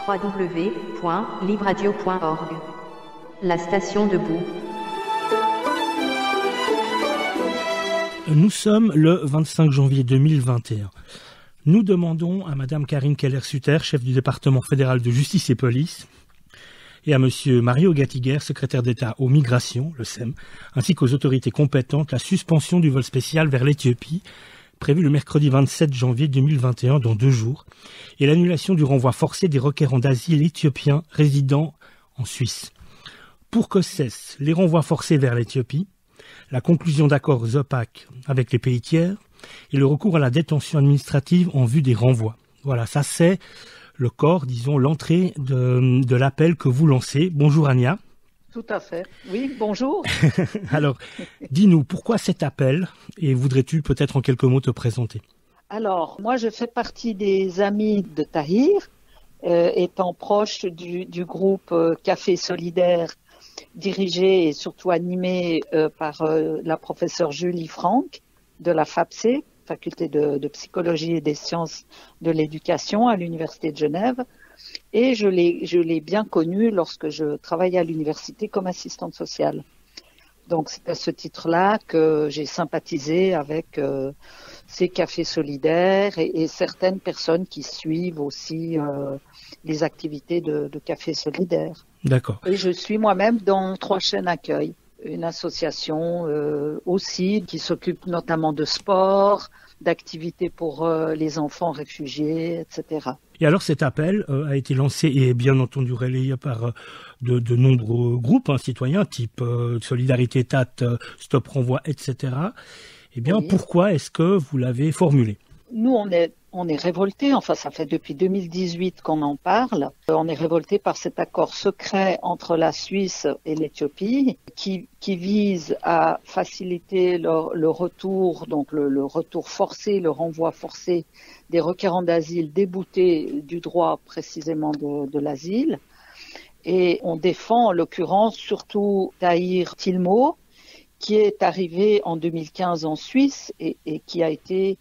www.libradio.org. La station debout. Nous sommes le 25 janvier 2021. Nous demandons à Madame Karine Keller-Sutter, chef du département fédéral de justice et police, et à Monsieur Mario Gatiguer, secrétaire d'État aux migrations, le SEM, ainsi qu'aux autorités compétentes, la suspension du vol spécial vers l'Éthiopie, prévu le mercredi 27 janvier 2021, dans 2 jours, et l'annulation du renvoi forcé des requérants d'asile éthiopiens résidant en Suisse. Pour que cessent les renvois forcés vers l'Éthiopie, la conclusion d'accords opaques avec les pays tiers et le recours à la détention administrative en vue des renvois. Voilà, ça c'est le corps, disons, l'entrée de l'appel que vous lancez. Bonjour Ania. Tout à fait. Oui, bonjour. Alors, dis-nous, pourquoi cet appel et voudrais-tu peut-être en quelques mots te présenter? Alors, moi je fais partie des amis de Tahir, étant proche du groupe Café Solidaire, dirigé et surtout animé par la professeure Julie Franck de la FAPSE, Faculté de Psychologie et des Sciences de l'Éducation à l'Université de Genève. Et je l'ai bien connue lorsque je travaillais à l'université comme assistante sociale. Donc c'est à ce titre-là que j'ai sympathisé avec ces cafés solidaires et certaines personnes qui suivent aussi les activités de cafés solidaires. D'accord. Et je suis moi-même dans 3 chaînes accueil, une association aussi qui s'occupe notamment de sport, d'activités pour les enfants réfugiés, etc. Et alors cet appel a été lancé et bien entendu relayé par de nombreux groupes citoyens, type Solidarité TAT, Stop Renvoi, etc. Eh bien, oui. Pourquoi est-ce que vous l'avez formulé? Nous, on est révoltés, enfin ça fait depuis 2018 qu'on en parle, on est révoltés par cet accord secret entre la Suisse et l'Éthiopie qui vise à faciliter le retour, donc le retour forcé, le renvoi forcé des requérants d'asile déboutés du droit précisément de l'asile. Et on défend en l'occurrence surtout Tahir Tilmo, qui est arrivé en 2015 en Suisse et qui a été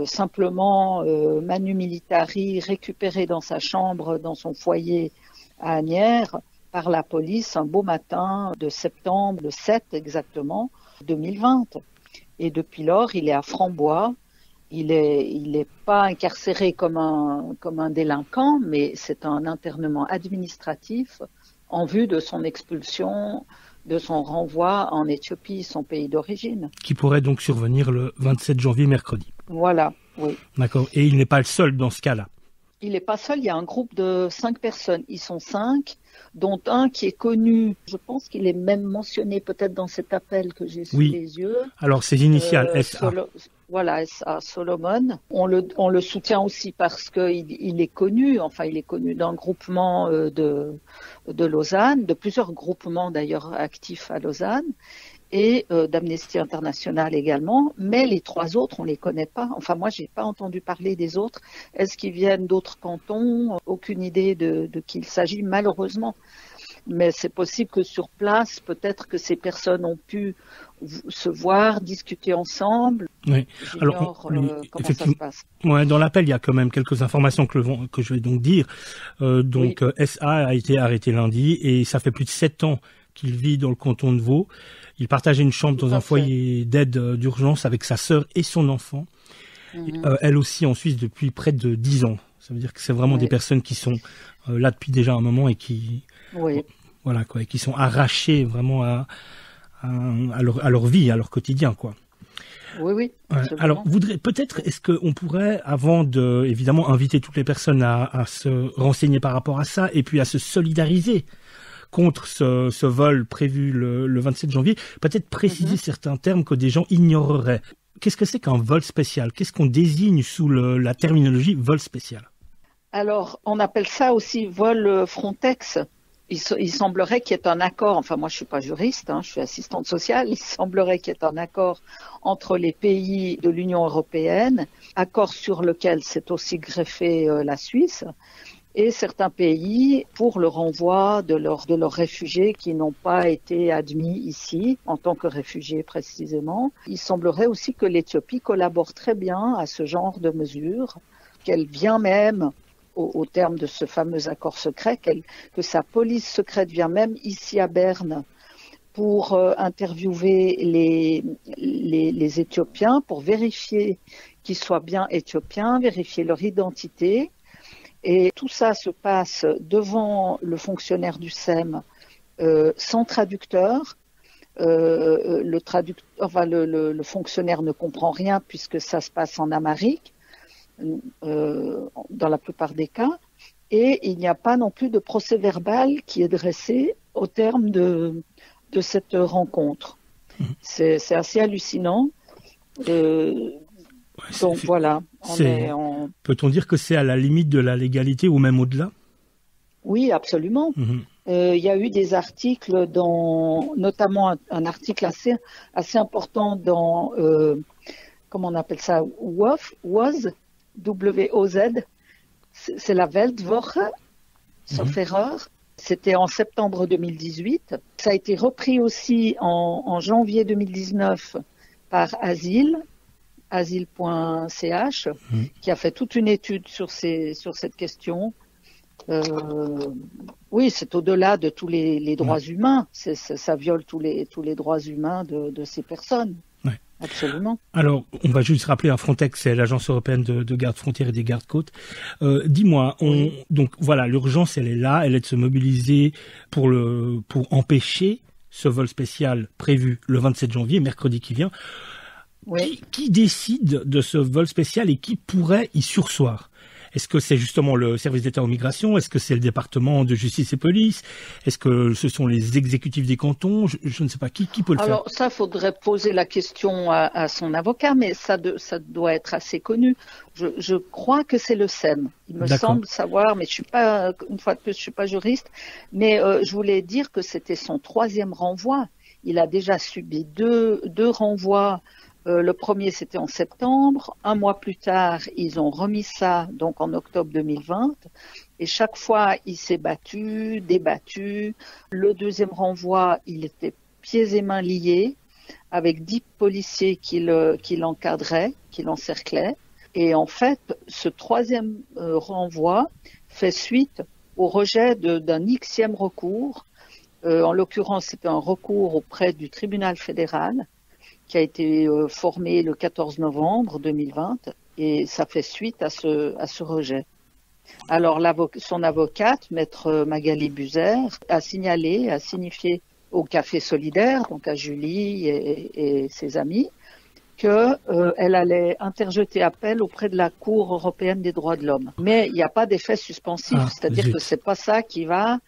simplement manu militari récupéré dans sa chambre, dans son foyer à Asnières par la police un beau matin de septembre, le 7 exactement, 2020. Et depuis lors, il est à Frambois. Il est pas incarcéré comme un délinquant, mais c'est un internement administratif en vue de son expulsion, de son renvoi en Éthiopie, son pays d'origine. Qui pourrait donc survenir le 27 janvier, mercredi. Voilà, oui. D'accord. Et il n'est pas le seul dans ce cas-là? Il n'est pas seul, il y a un groupe de 5 personnes. Ils sont 5, dont un qui est connu. Je pense qu'il est même mentionné peut-être dans cet appel que j'ai sous les yeux. Alors, ses initiales, SA. Voilà, SA, Solomon. On le soutient aussi parce qu'il est connu, enfin il est connu d'un groupement de Lausanne, de plusieurs groupements d'ailleurs actifs à Lausanne, et d'Amnesty International également, mais les 3 autres, on les connaît pas. Enfin, moi, j'ai pas entendu parler des autres. Est-ce qu'ils viennent d'autres cantons? Aucune idée de qui il s'agit, malheureusement. Mais c'est possible que sur place, peut-être que ces personnes ont pu se voir, discuter ensemble. Oui. Alors, comment ça se passe. Ouais, dans l'appel, il y a quand même quelques informations que je vais donc dire. Oui. SA a été arrêté lundi et ça fait plus de 7 ans qu'il vit dans le canton de Vaud. Il partageait une chambre dans un foyer d'aide d'urgence avec sa sœur et son enfant. Elle aussi en Suisse depuis près de 10 ans. Ça veut dire que c'est vraiment des personnes qui sont là depuis déjà un moment et qui, voilà quoi, et qui sont arrachées vraiment à leur vie, à leur quotidien, quoi. Oui. Alors, est-ce qu'on pourrait, avant de, évidemment, inviter toutes les personnes à se renseigner par rapport à ça et puis à se solidariser contre ce vol prévu le 27 janvier, peut-être préciser certains termes que des gens ignoreraient. Qu'est-ce que c'est qu'un vol spécial? Qu'est-ce qu'on désigne sous la terminologie vol spécial? Alors, on appelle ça aussi vol Frontex. Il semblerait qu'il y ait un accord, enfin moi je suis pas juriste, je suis assistante sociale, il semblerait qu'il y ait un accord entre les pays de l'Union européenne, accord sur lequel s'est aussi greffé la Suisse, et certains pays pour le renvoi de leurs réfugiés qui n'ont pas été admis ici en tant que réfugiés précisément. Il semblerait aussi que l'Éthiopie collabore très bien à ce genre de mesures, qu'elle vient même au terme de ce fameux accord secret, que sa police secrète vient même ici à Berne pour interviewer les Éthiopiens, pour vérifier qu'ils soient bien éthiopiens, vérifier leur identité. Et tout ça se passe devant le fonctionnaire du SEM sans traducteur. Le fonctionnaire ne comprend rien puisque ça se passe en amharique, dans la plupart des cas. Et il n'y a pas non plus de procès verbal qui est dressé au terme de cette rencontre. C'est assez hallucinant. Donc voilà. Peut-on dire que c'est à la limite de la légalité ou même au-delà? Oui, absolument. Il y a eu des articles, notamment un article assez important dans, comment on appelle ça, WOZ, c'est la Weltwoche, sauf erreur. C'était en septembre 2018. Ça a été repris aussi en janvier 2019 par asile.ch, qui a fait toute une étude sur cette question. Oui, c'est au-delà de tous les droits humains. Ça viole tous les droits humains de ces personnes. Ouais. Absolument. Alors, on va juste rappeler, Frontex, c'est l'agence européenne de garde-frontières et des gardes-côtes. Dis-moi, donc voilà, l'urgence, elle est là, elle est de se mobiliser pour empêcher ce vol spécial prévu le 27 janvier, mercredi qui vient. Oui. Qui décide de ce vol spécial et qui pourrait y surseoir? Est-ce que c'est justement le service d'État aux migrations? Est-ce que c'est le département de justice et police? Est-ce que ce sont les exécutifs des cantons? Je ne sais pas qui peut le faire. Alors ça, faudrait poser la question à son avocat, mais ça doit être assez connu. Je crois que c'est le SEM. Il me semble savoir, mais je suis pas, une fois de plus, je suis pas juriste. Mais je voulais dire que c'était son 3e renvoi. Il a déjà subi deux renvois. Le premier, c'était en septembre. Un mois plus tard, ils ont remis ça, donc en octobre 2020. Et chaque fois, il s'est débattu. Le 2e renvoi, il était pieds et mains liés, avec 10 policiers qui l'encadraient, qui l'encerclaient. Et en fait, ce 3e renvoi fait suite au rejet d'un Xème recours. En l'occurrence, c'était un recours auprès du tribunal fédéral, qui a été formé le 14 novembre 2020, et ça fait suite à ce rejet. Alors son avocate, maître Magali Buzer, a signifié au Café Solidaire, donc à Julie et ses amis, qu'elle allait interjeter appel auprès de la Cour européenne des droits de l'homme. Mais il n'y a pas d'effet suspensif, c'est-à-dire que c'est pas ça qui va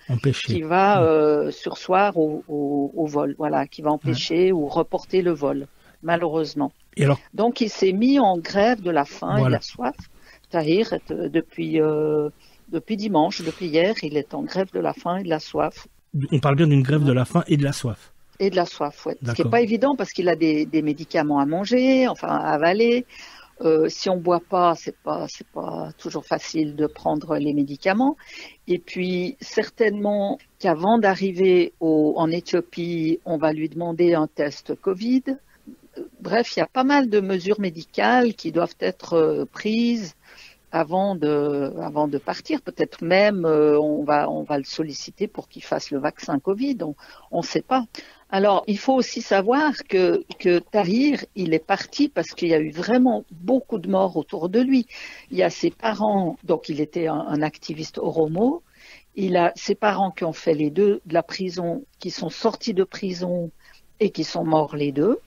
surseoir au vol, voilà, qui va empêcher ou reporter le vol, malheureusement. Et alors, donc il s'est mis en grève de la faim et de la soif. Tahir, depuis dimanche, depuis hier, il est en grève de la faim et de la soif. On parle bien d'une grève de la faim et de la soif. Et de la soif, oui. Ce qui n'est pas évident parce qu'il a des médicaments à manger, enfin à avaler. Si on boit pas, c'est pas toujours facile de prendre les médicaments. Et puis certainement qu'avant d'arriver en Éthiopie, on va lui demander un test Covid. Bref, il y a pas mal de mesures médicales qui doivent être prises avant de partir. Peut-être même on va le solliciter pour qu'il fasse le vaccin Covid. On ne sait pas. Alors, il faut aussi savoir que Tahir, il est parti parce qu'il y a eu vraiment beaucoup de morts autour de lui. Il y a ses parents, donc il était un activiste Oromo. Il a ses parents qui ont fait les deux de la prison, qui sont sortis de prison et qui sont morts les deux.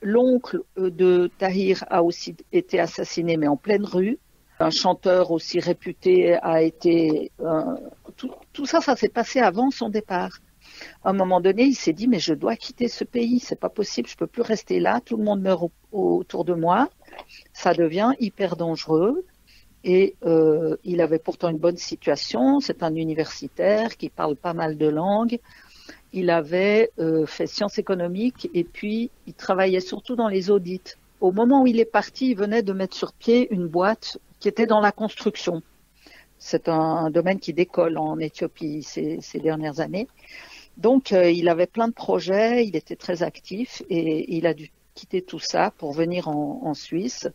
L'oncle de Tahir a aussi été assassiné, mais en pleine rue. Un chanteur aussi réputé a été... tout ça s'est passé avant son départ. À un moment donné, il s'est dit, mais je dois quitter ce pays, c'est pas possible, je peux plus rester là, tout le monde meurt autour de moi, ça devient hyper dangereux. Et il avait pourtant une bonne situation, c'est un universitaire qui parle pas mal de langues. Il avait fait sciences économiques et puis il travaillait surtout dans les audits. Au moment où il est parti, il venait de mettre sur pied une boîte qui était dans la construction. C'est un domaine qui décolle en Éthiopie ces dernières années. Donc, il avait plein de projets, il était très actif et il a dû quitter tout ça pour venir en Suisse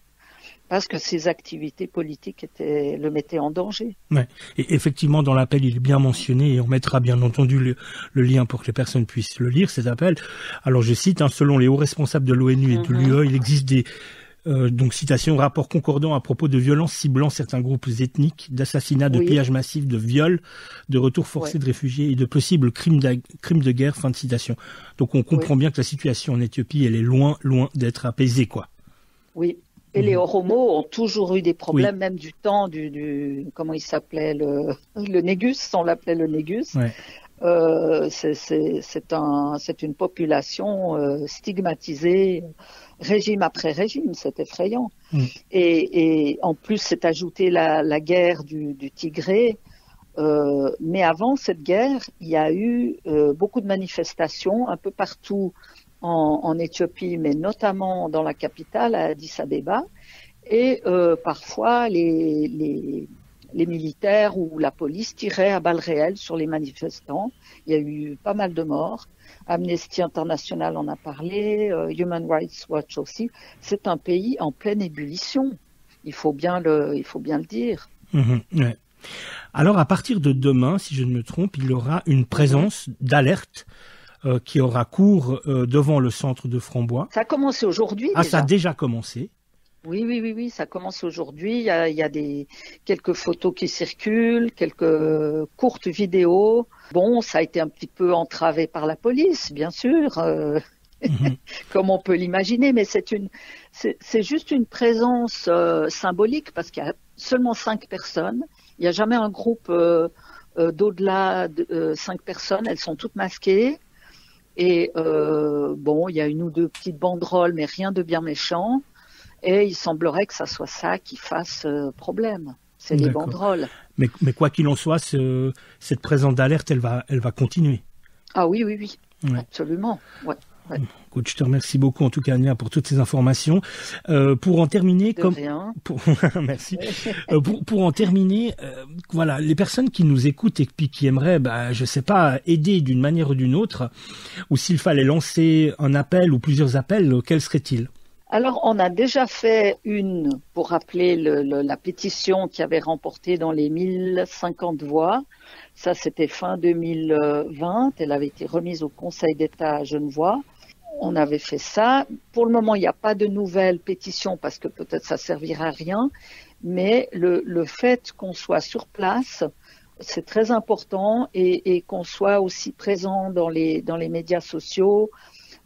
parce que ses activités politiques le mettaient en danger. Ouais. Et effectivement, dans l'appel, il est bien mentionné, et on mettra bien entendu le lien pour que les personnes puissent le lire, cet appel. Alors je cite, selon les hauts responsables de l'ONU et de l'UE, il existe des donc citation, rapport concordant à propos de violences ciblant certains groupes ethniques, d'assassinats, de pillages massifs, de viols, de retours forcés de réfugiés et de possibles crimes de guerre, fin de citation. Donc on comprend bien que la situation en Éthiopie, elle est loin d'être apaisée, quoi. Oui. Et les Oromos ont toujours eu des problèmes, même du temps du comment il s'appelait, le Négus, on l'appelait le Négus. Ouais. C'est une population stigmatisée, régime après régime, c'est effrayant. Et en plus, c'est ajouté la guerre du Tigré. Mais avant cette guerre, il y a eu beaucoup de manifestations un peu partout en Éthiopie, mais notamment dans la capitale, à Addis Abeba. Et parfois, les militaires ou la police tiraient à balles réelles sur les manifestants. Il y a eu pas mal de morts. Amnesty International en a parlé, Human Rights Watch aussi. C'est un pays en pleine ébullition. Il faut bien le dire. Ouais. Alors, à partir de demain, si je ne me trompe, il y aura une présence d'alerte qui aura cours devant le centre de Frambois. Ça a commencé aujourd'hui. Ah, déjà. Ça a déjà commencé. Oui, ça commence aujourd'hui. Il y a quelques photos qui circulent, quelques courtes vidéos. Bon, ça a été un petit peu entravé par la police, bien sûr, comme on peut l'imaginer, mais c'est juste une présence symbolique parce qu'il y a seulement 5 personnes. Il n'y a jamais un groupe d'au-delà de 5 personnes. Elles sont toutes masquées. Et bon, il y a une ou deux petites banderoles, mais rien de bien méchant. Et il semblerait que ça soit ça qui fasse problème. C'est les banderoles. Mais quoi qu'il en soit, cette présence d'alerte, elle va continuer. Ah oui, ouais. Absolument. Ouais. Écoute, je te remercie beaucoup en tout cas, Ania, pour toutes ces informations. Pour en terminer, merci. Pour en terminer, voilà, les personnes qui nous écoutent et qui aimeraient, je sais pas, aider d'une manière ou d'une autre, ou s'il fallait lancer un appel ou plusieurs appels, quels seraient-ils? Alors, on a déjà fait une pour rappeler la pétition qui avait remporté dans les 1050 voix. Ça, c'était fin 2020. Elle avait été remise au Conseil d'État à Genevois. On avait fait ça. Pour le moment, il n'y a pas de nouvelle pétition parce que peut-être ça servira à rien. Mais le fait qu'on soit sur place, c'est très important et qu'on soit aussi présent dans les médias sociaux.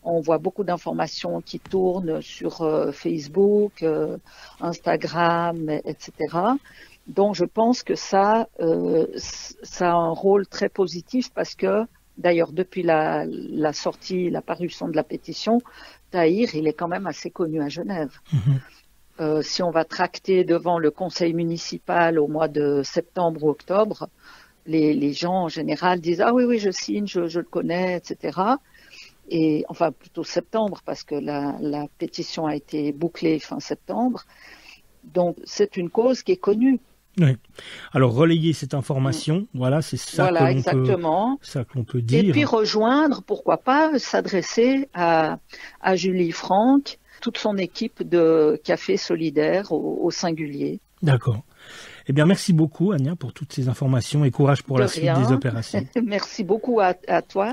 On voit beaucoup d'informations qui tournent sur Facebook, Instagram, etc. Donc, je pense que ça a un rôle très positif parce que, d'ailleurs, depuis la parution de la pétition, Tahir, il est quand même assez connu à Genève. Si on va tracter devant le conseil municipal au mois de septembre ou octobre, les gens en général disent « Ah oui, je signe, je le connais, etc. » Et enfin plutôt septembre parce que la pétition a été bouclée fin septembre. Donc c'est une cause qui est connue. Oui. Alors relayer cette information, voilà, c'est ça que l'on peut dire. Et puis rejoindre, pourquoi pas, s'adresser à Julie Franck, toute son équipe de Café Solidaire au singulier. D'accord. Eh bien, merci beaucoup, Ania, pour toutes ces informations et courage pour la suite des opérations. Merci beaucoup à toi.